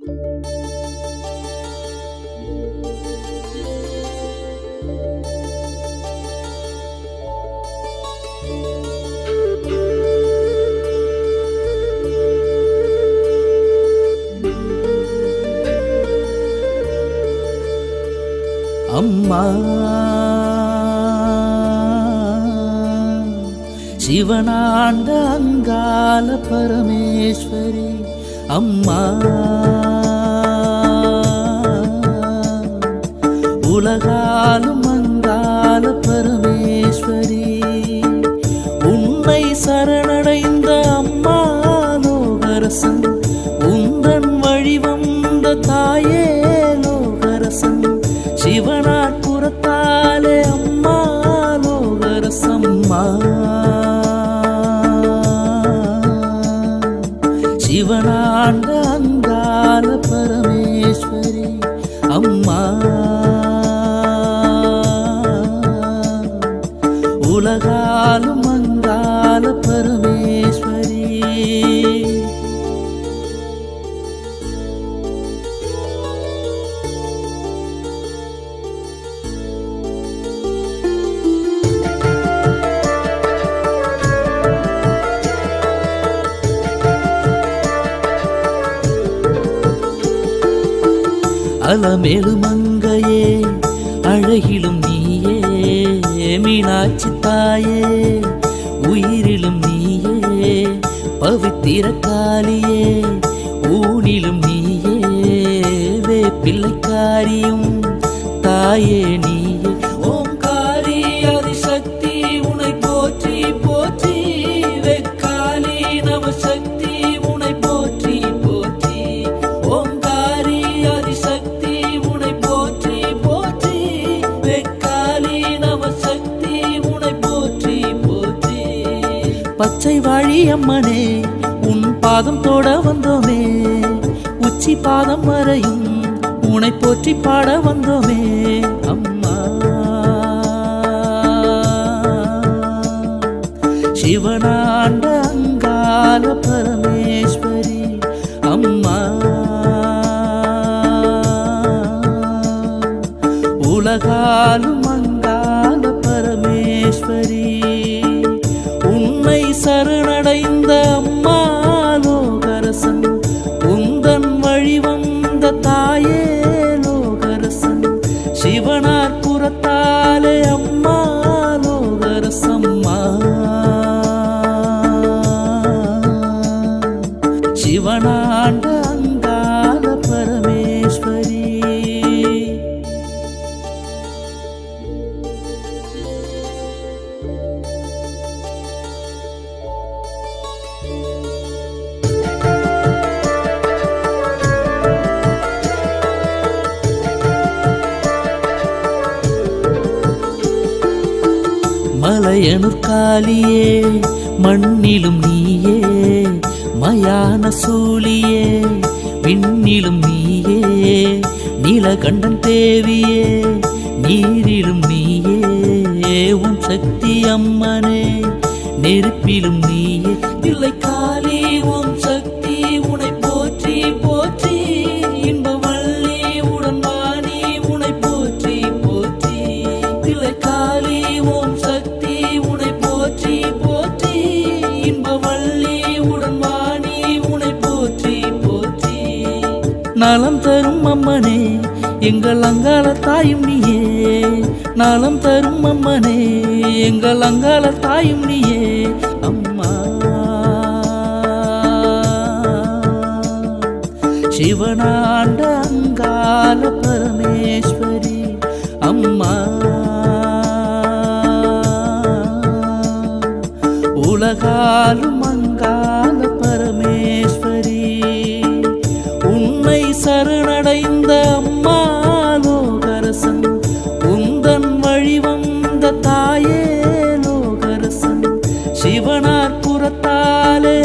அம்மா சிவனாண்ட அங்காள பரமேஸ்வரி, அம்மா உலகாலும் அங்காள பரமேஸ்வரி, உன்னை சரணடைந்த அம்மா லோகரசன், உந்தன் வழிவந்த தாயே லோகரசன், சிவனாட்புறத்தாலே அம்மா லோகரசம்மா, சிவனாண்ட அங்காள பரமேஸ்வரி, அம்மா உலகாலும் அங்காள பரமேஸ்வரி. அலமேலு மங்கையே அழகிலும் நீயே, மீனாட்சி தாயே உயிரிலும் நீயே, பவித்திர காளியே ஊனிலும் நீயே, வேப்பிள்ளைக்காரியும் தாயே நீயே, ஓம்காரி அதிசக்தி உனை போற்றி போற்றி, வெக்காளி நவசக்தி உனை போற்றி போற்றி, ஓம்காரி அதிசக்தி உனை போற்றி போற்றி, வெக்காளி நவசக்தி உனை போற்றி போற்றி. பச்சை வாழி அம்மனே உன் பாதம் தொட வந்தோமே, உச்சி பாதம் வரையும் உனை போற்றி பாட வந்தோமே, அம்மா சிவனாண்ட அங்காள பரமேஸ்வரி, அம்மா உலகாலும் அங்காள பரமேஸ்வரி, உன்னை சரணடைந்த அம்மா லோகரசன், உந்தன் வழிவந்த தாயே லோகரசன், சிவனார்புறத்தாலே அம்மா லோகரசம்மா, சிவனாண்ட அங்காள பரமேஸ்வரி. மலையனூர் காளியே மண்ணிலும் நீயே, மயான சூழியே விண்ணிலும் நீயே, நீலகண்டன் தேவியே நீரிலும் நீயே, உன் சக்தி அம்மனே நெருப்பிலும் நீயே, தில்லைக்காளி உன் சக்தி உனை போற்றி போற்றி, இன்பவள்ளி உடன்வாணி உனை போற்றி போற்றி, தில்லைக்காளி உன் சக்தி உனை போற்றி போற்றி, இன்பவள்ளி உடன்வாணி உனை போற்றி போற்றி. நலம் தரும் அம்மனே எங்கள் அங்காள தாயும் நீயே, நலம் தரும் அம்மனே எங்கள் அங்காள தாயும் நீயே, அம்மா சிவனாண்ட அங்காள பரமேஸ்வரி, அம்மா உலகாலும் அங்காள பரமேஸ்வரி, உன்னை சரணடைந்த அம்மா லோகரசன், உந்தன் வழிவந்த தாயே லோகரசன், சிவனார்புறத்தாலே